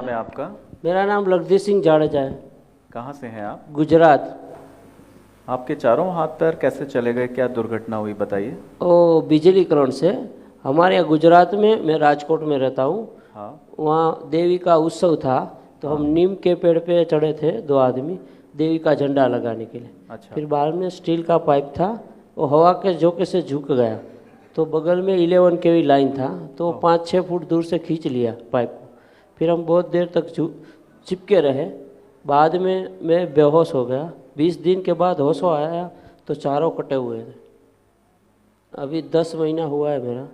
नाम है आपका? मेरा नाम लखदीप सिंह जाडेजा है। कहाँ से हैं आप? गुजरात। आपके चारों हाथ पैर कैसे चले गए? क्या दुर्घटना हुई बताइए। ओ बिजली करंट से। हमारे यहाँ गुजरात में, मैं राजकोट में रहता हूँ। हाँ वहाँ देवी का उत्सव था, तो हम हाँ। नीम के पेड़ पे चढ़े थे, दो आदमी, देवी का झंडा लगाने के लिए। अच्छा। फिर बाद में स्टील का पाइप था, वो हवा के झोंके से झुक गया, तो बगल में 11 kV लाइन था, तो 5-6 फुट दूर से खींच लिया पाइप को। फिर हम बहुत देर तक चिपके रहे। बाद में मैं बेहोश हो गया। 20 दिन के बाद होश आया तो चारों कटे हुए थे। अभी 10 महीना हुआ है मेरा,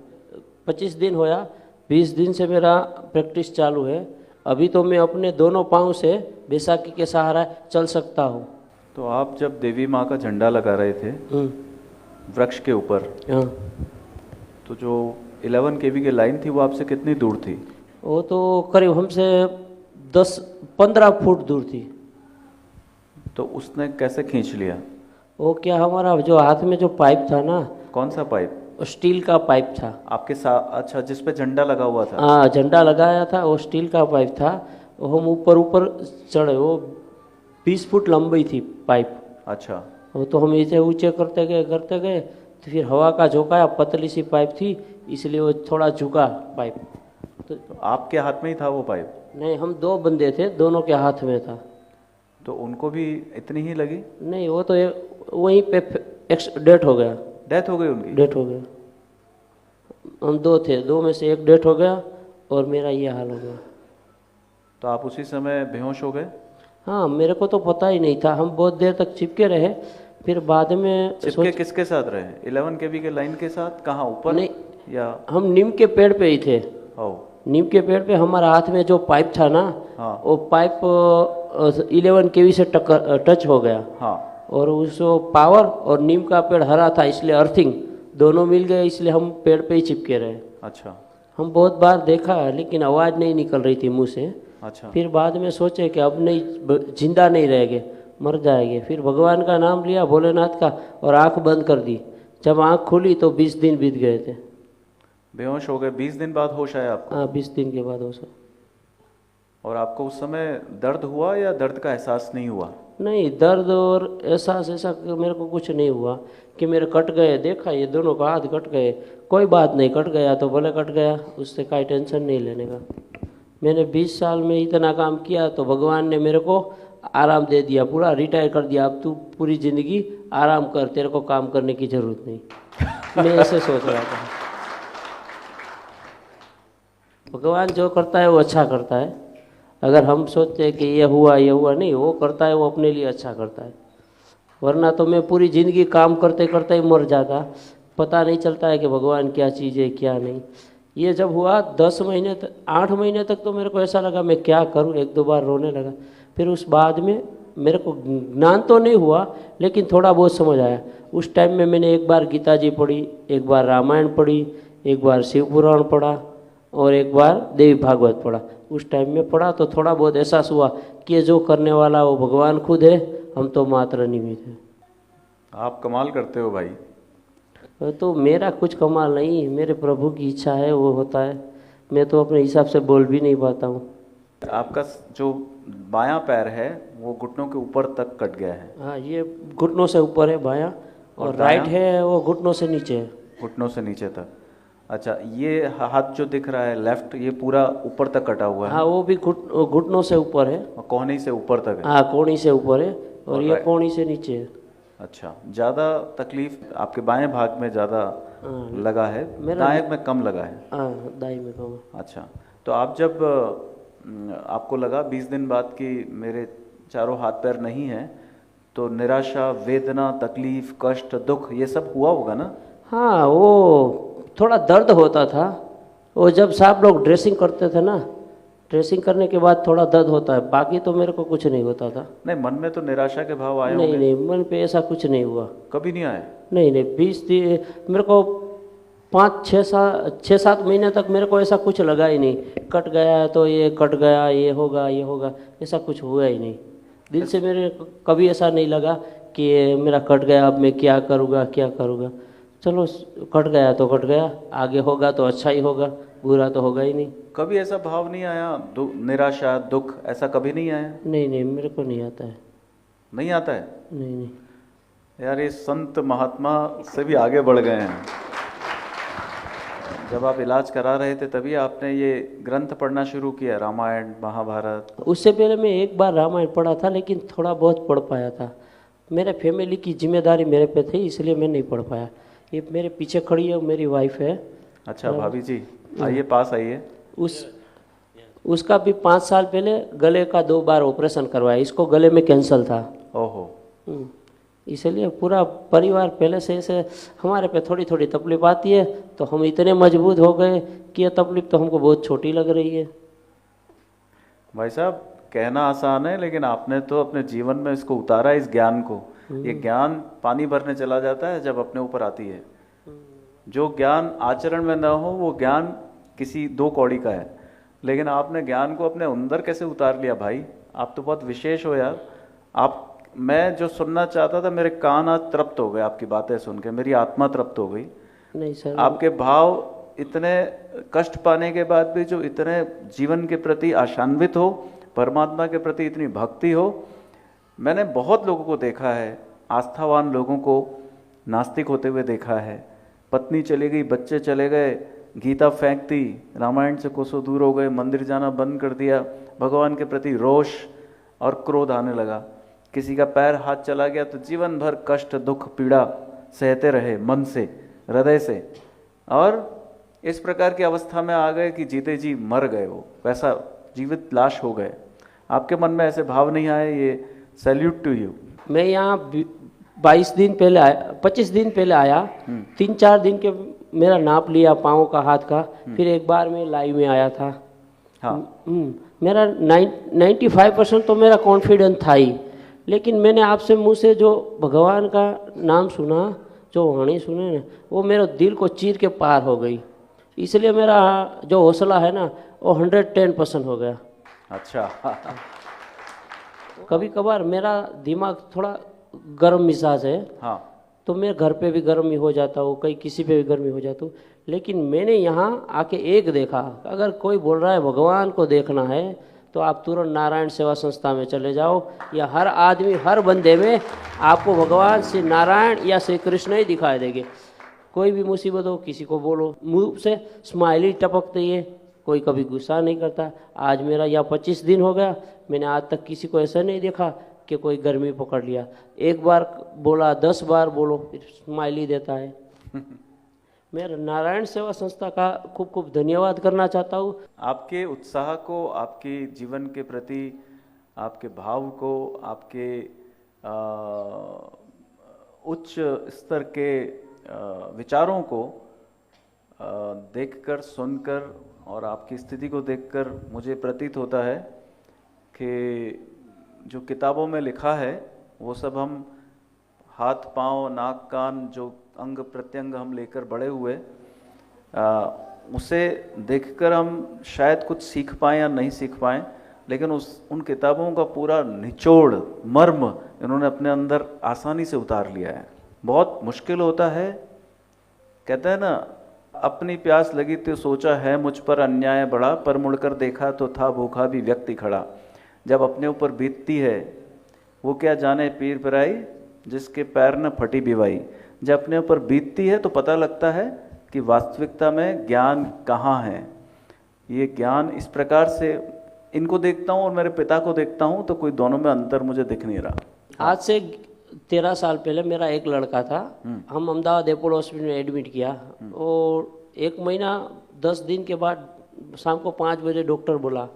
25 दिन होया। 20 दिन से मेरा प्रैक्टिस चालू है। अभी तो मैं अपने दोनों पाँव से बैसाखी के सहारा चल सकता हूँ। तो आप जब देवी माँ का झंडा लगा रहे थे वृक्ष के ऊपर, हाँ, तो जो 11 kV की लाइन थी वो आपसे कितनी दूर थी? वो तो करीब हमसे 10-15 फुट दूर थी। तो उसने कैसे खींच लिया? वो क्या, हमारा जो हाथ में जो पाइप था ना, कौन सा पाइप? स्टील का पाइप था। आपके साथ? अच्छा, जिस पे झंडा लगा हुआ था। हाँ, झंडा लगाया था, वो स्टील का पाइप था। वो हम ऊपर ऊपर चढ़े, वो 20 फुट लंबी थी पाइप। अच्छा। वो तो हम इसे ऊंचे करते गए, तो फिर हवा का झोंका, पतली सी पाइप थी, इसलिए वो थोड़ा झुका पाइप। तो आपके हाथ में ही था वो पाइप? नहीं, हम 2 बंदे थे, दोनों के हाथ में था। तो उनको भी इतनी ही लगी? नहीं, वो तो वहीं पे डेथ हो गया। डेथ हो गई उनकी? डेथ हो गया। हम 2 थे, 2 में से एक डेथ हो गया और मेरा ये हाल हो गया। तो आप उसी समय बेहोश हो गए? हाँ, मेरे को तो पता ही नहीं था। हम बहुत देर तक चिपके रहे, फिर बाद में चिपके किसके साथ रहे? 11 kV के लाइन के साथ? कहाँ, ऊपर? नहीं, या हम नीम के पेड़ पे ही थे। ओ। नीम के पेड़ पे हमारा हाथ में जो पाइप था ना, हाँ वो पाइप 11 kV से टच हो गया। हाँ। और उस पावर और नीम का पेड़ हरा था, इसलिए अर्थिंग दोनों मिल गए, इसलिए हम पेड़ पे ही चिपके रहे। अच्छा हम बहुत बार देखा, लेकिन आवाज़ नहीं निकल रही थी मुंह से। अच्छा। फिर बाद में सोचे कि अब नहीं, जिंदा नहीं रहेंगे, मर जाएंगे। फिर भगवान का नाम लिया, भोलेनाथ का, और आंख बंद कर दी। जब आंख खुली तो 20 दिन बीत गए थे। बेहोश हो गए? 20 दिन बाद होश आया आपको? हाँ, 20 दिन के बाद हो सर। और आपको उस समय दर्द हुआ या दर्द का एहसास नहीं हुआ? नहीं, दर्द और एहसास ऐसा मेरे को कुछ नहीं हुआ कि मेरे कट गए। देखा, ये दोनों का हाथ कट गए, कोई बात नहीं, कट गया तो भले कट गया, उससे कोई टेंशन नहीं लेने का। मैंने 20 साल में इतना काम किया, तो भगवान ने मेरे को आराम दे दिया, पूरा रिटायर कर दिया। अब तू पूरी ज़िंदगी आराम कर, तेरे को काम करने की ज़रूरत नहीं। मैं ऐसे सोच रहा था। भगवान जो करता है वो अच्छा करता है। अगर हम सोचते हैं कि ये हुआ नहीं, वो करता है, वो अपने लिए अच्छा करता है। वरना तो मैं पूरी ज़िंदगी काम करते करते ही मर जाता। पता नहीं चलता है कि भगवान क्या चीज़ है क्या नहीं। ये जब हुआ 10 महीने तक, 8 महीने तक तो मेरे को ऐसा लगा मैं क्या करूं, 1-2 बार रोने लगा। फिर उस बाद में मेरे को ज्ञान तो नहीं हुआ, लेकिन थोड़ा बहुत समझ आया। उस टाइम में मैंने एक बार गीता जी पढ़ी, एक बार रामायण पढ़ी, एक बार शिव पुराण पढ़ा, और एक बार देवी भागवत पढ़ा। उस टाइम में पढ़ा तो थोड़ा बहुत एहसास हुआ कि ये जो करने वाला वो भगवान खुद है, हम तो मात्र निमित्त हैं। आप कमाल करते हो भाई। तो मेरा कुछ कमाल नहीं, मेरे प्रभु की इच्छा है वो होता है। मैं तो अपने हिसाब से बोल भी नहीं पाता हूँ। आपका जो बायां पैर है वो घुटनों के ऊपर तक कट गया है? हाँ, ये घुटनों से ऊपर है बायां, और राइट है वो घुटनों से नीचे है। घुटनों से नीचे तक? अच्छा, ये हाथ जो दिख रहा है लेफ्ट, ये पूरा ऊपर तक कटा हुआ है? हाँ, वो भी घुटनों से ऊपर है। और कोहनी से ऊपर तक है? हाँ, कोहनी से ऊपर है, और और ये कोहनी से नीचे है। अच्छा, ज़्यादा तकलीफ आपके बाएं भाग में ज़्यादा लगा है, मेरा दाएं में कम लगा है? हाँ, दाई में कम है। अच्छा, तो आप जब आपको लगा 20 दिन बाद कि मेरे चारों हाथ पैर नहीं हैं, तो निराशा, वेदना, तकलीफ, कष्ट, दुख, ये सब हुआ होगा ना? हाँ, वो थोड़ा दर्द होता था। वो जब साहब लोग ड्रेसिंग करते थे ना, ड्रेसिंग करने के बाद थोड़ा दर्द होता है, बाकी तो मेरे को कुछ नहीं होता था। नहीं, मन में तो निराशा के भाव आए नहीं होंगे? नहीं, मन पे ऐसा कुछ नहीं हुआ। कभी नहीं आए? नहीं नहीं, 20 दिन मेरे को 5-6-7 महीने तक मेरे को ऐसा कुछ लगा ही नहीं। कट गया तो ये कट गया, ये होगा, ऐसा कुछ हुआ ही नहीं। दिल से मेरे कभी ऐसा नहीं लगा कि ये मेरा कट गया, अब मैं क्या करूँगा। चलो, कट गया तो कट गया, आगे होगा तो अच्छा ही होगा, बुरा तो होगा ही नहीं। कभी ऐसा भाव नहीं आया, निराशा दुख ऐसा कभी नहीं आया? नहीं नहीं, मेरे को नहीं आता है। नहीं आता है? नहीं नहीं। यार ये संत महात्मा से भी आगे बढ़ गए हैं। जब आप इलाज करा रहे थे तभी आपने ये ग्रंथ पढ़ना शुरू किया, रामायण महाभारत? उससे पहले मैं एक बार रामायण पढ़ा था, लेकिन थोड़ा बहुत पढ़ पाया था। मेरे फैमिली की जिम्मेदारी मेरे पे थी, इसलिए मैं नहीं पढ़ पाया। ये मेरे पीछे खड़ी है, मेरी वाइफ है। अच्छा भाभी जी, आइए पास आइए। उसका भी 5 साल पहले गले का 2 बार ऑपरेशन करवाया। इसको गले में कैंसर था। ओहो। इसलिए पूरा परिवार पहले से ऐसे हमारे पे थोड़ी थोड़ी तकलीफ आती है, तो हम इतने मजबूत हो गए कि ये तकलीफ तो हमको बहुत छोटी लग रही है। भाई साहब, कहना आसान है, लेकिन आपने तो अपने जीवन में इसको उतारा, इस ज्ञान को। ये ज्ञान पानी भरने चला जाता है जब अपने ऊपर आती है। जो ज्ञान आचरण में ना हो वो ज्ञान किसी 2 कौड़ी का है, लेकिन आपने ज्ञान को अपने अंदर कैसे उतार लिया भाई। आप तो बहुत विशेष हो यार। आप, मैं जो सुनना चाहता था, मेरे कान आज तृप्त हो गए आपकी बातें सुन के, मेरी आत्मा तृप्त हो गई। नहीं सर, आपके भाव, इतने कष्ट पाने के बाद भी जो इतने जीवन के प्रति आशान्वित हो, परमात्मा के प्रति इतनी भक्ति हो। मैंने बहुत लोगों को देखा है, आस्थावान लोगों को नास्तिक होते हुए देखा है। पत्नी चली गई, बच्चे चले गए, गीता फेंक दी, रामायण से कोसों दूर हो गए, मंदिर जाना बंद कर दिया, भगवान के प्रति रोष और क्रोध आने लगा। किसी का पैर हाथ चला गया तो जीवन भर कष्ट दुख पीड़ा सहते रहे, मन से, हृदय से, और इस प्रकार की अवस्था में आ गए कि जीते जी मर गए, वो वैसा जीवित लाश हो गए। आपके मन में ऐसे भाव नहीं आए? ये सैल्यूट टू यू। मैं यहाँ 22 दिन पहले आया, 25 दिन पहले आया। 3-4 दिन के मेरा नाप लिया पाँव का, हाथ का। फिर एक बार मैं लाइव में आया था। हाँ। मेरा 95% तो मेरा कॉन्फिडेंस था ही, लेकिन मैंने आपसे मुंह से जो भगवान का नाम सुना, जो वाणी सुने ना, वो मेरे दिल को चीर के पार हो गई। इसलिए मेरा जो हौसला है ना, वो 110% हो गया। अच्छा। कभी कभार मेरा दिमाग थोड़ा गर्म मिजाज है। हाँ। तो मैं घर पे भी गर्म ही हो जाता हूँ, कहीं किसी पे भी गर्मी हो जाता हूँ। लेकिन मैंने यहाँ आके एक देखा, अगर कोई बोल रहा है भगवान को देखना है तो आप तुरंत नारायण सेवा संस्था में चले जाओ। या हर आदमी, हर बंदे में आपको भगवान श्री नारायण या श्री कृष्ण ही दिखाई देंगे। कोई भी मुसीबत हो, किसी को बोलो, मुंह से स्माइली टपकती है, कोई कभी गुस्सा नहीं करता। आज मेरा यहाँ 25 दिन हो गया, मैंने आज तक किसी को ऐसा नहीं देखा कि कोई गर्मी पकड़ लिया। एक बार बोला, 10 बार बोलो, फिर स्माइली देता है। मैं नारायण सेवा संस्था का खूब खूब धन्यवाद करना चाहता हूँ। आपके उत्साह को, आपके जीवन के प्रति आपके भाव को, आपके उच्च स्तर के विचारों को देखकर, सुनकर और आपकी स्थिति को देखकर मुझे प्रतीत होता है कि जो किताबों में लिखा है वो सब हम हाथ पांव नाक कान जो अंग प्रत्यंग हम लेकर बड़े हुए, उसे देखकर हम शायद कुछ सीख पाएँ या नहीं सीख पाएँ, लेकिन उन किताबों का पूरा निचोड़ मर्म इन्होंने अपने अंदर आसानी से उतार लिया है। बहुत मुश्किल होता है, कहते हैं ना, अपनी प्यास लगी तो सोचा है मुझ पर अन्याय बड़ा, पर मुड़कर देखा तो था भूखा भी व्यक्ति खड़ा। जब अपने ऊपर बीतती है वो क्या जाने पीर पिराई, जिसके पैर न फटी बिवाई। जब अपने ऊपर बीतती है तो पता लगता है कि वास्तविकता में ज्ञान कहाँ है। ये ज्ञान इस प्रकार से इनको देखता हूँ और मेरे पिता को देखता हूँ तो कोई दोनों में अंतर मुझे दिख नहीं रहा। आज से 13 साल पहले मेरा एक लड़का था, हम अहमदाबाद अपोलो हॉस्पिटल में एडमिट किया, और 1 महीना 10 दिन के बाद शाम को 5 बजे डॉक्टर बोला,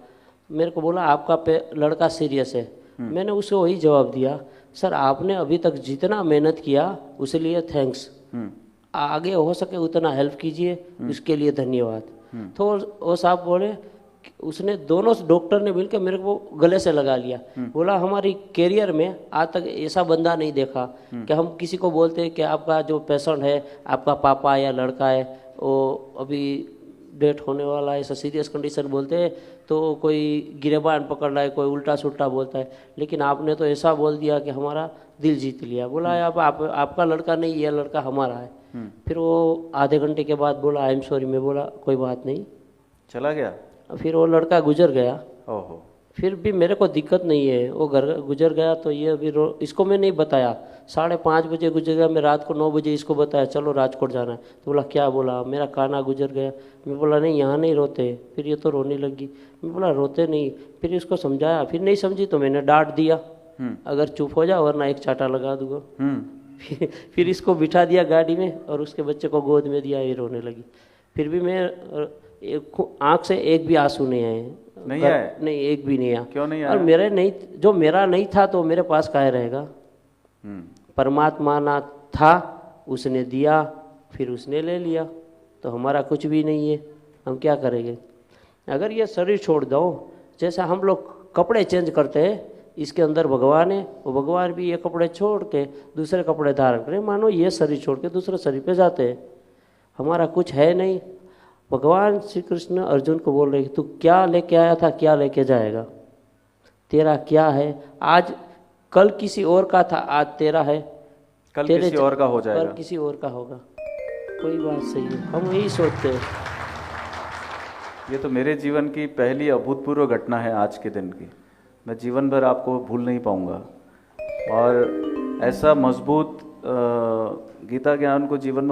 मेरे को बोला आपका लड़का सीरियस है। मैंने उसे वही जवाब दिया, सर आपने अभी तक जितना मेहनत किया उसके लिए थैंक्स, आगे हो सके उतना हेल्प कीजिए, उसके लिए धन्यवाद। तो वो साहब बोले, उसने दोनों डॉक्टर ने मिलकर मेरे को गले से लगा लिया, बोला हमारी कैरियर में आज तक ऐसा बंदा नहीं देखा कि हम किसी को बोलते हैं कि आपका जो पेशेंट है आपका पापा या लड़का है वो अभी डेथ होने वाला है, ऐसा सीरियस कंडीशन बोलते हैं तो कोई गिरेबान पकड़ रहा है, कोई उल्टा सुल्टा बोलता है, लेकिन आपने तो ऐसा बोल दिया कि हमारा दिल जीत लिया। बोला आपका लड़का नहीं, यह लड़का हमारा है। फिर वो आधे घंटे के बाद बोला आई एम सॉरी। मैं बोला कोई बात नहीं, चला गया। फिर वो लड़का गुजर गया। ओहो। फिर भी मेरे को दिक्कत नहीं है, वो घर गुजर गया तो ये अभी इसको मैं नहीं बताया। 5:30 बजे गुजर गया, मैं रात को 9 बजे इसको बताया चलो राजकोट जाना है। तो बोला क्या बोला, मेरा काना गुजर गया। मैं बोला नहीं यहाँ नहीं रोते। फिर ये तो रोने लगी। मैं बोला रोते नहीं। फिर इसको समझाया, फिर नहीं समझी तो मैंने डांट दिया, अगर चुप हो जा वरना एक चाटा लगा दूंगा। फिर इसको बिठा दिया गाड़ी में और उसके बच्चे को गोद में दिया, ये रोने लगी। फिर भी मैं आँख से एक भी आंसू नहीं आए। नहीं आए? नहीं, एक भी नहीं आया। क्यों नहीं आया? और मेरे नहीं, जो मेरा नहीं था तो मेरे पास काहे रहेगा। परमात्मा ना था, उसने दिया, फिर उसने ले लिया, तो हमारा कुछ भी नहीं है, हम क्या करेंगे। अगर ये शरीर छोड़ दो, जैसा हम लोग कपड़े चेंज करते हैं, इसके अंदर भगवान है, वो भगवान भी ये कपड़े छोड़ के दूसरे कपड़े धारण करें, मानो ये शरीर छोड़ के दूसरे शरीर पे जाते हैं। हमारा कुछ है नहीं। भगवान श्री कृष्ण अर्जुन को बोल रहे तू क्या लेके आया था, क्या लेके जाएगा, तेरा क्या है। आज कल किसी और का था, आज तेरा है, कल किसी और का हो जाएगा, कल किसी और का होगा। कोई बात सही है, हम यही सोचते हैं। ये तो मेरे जीवन की पहली अभूतपूर्व घटना है आज के दिन की। मैं जीवन भर आपको भूल नहीं पाऊंगा। और ऐसा मजबूत गीता ज्ञान को जीवन में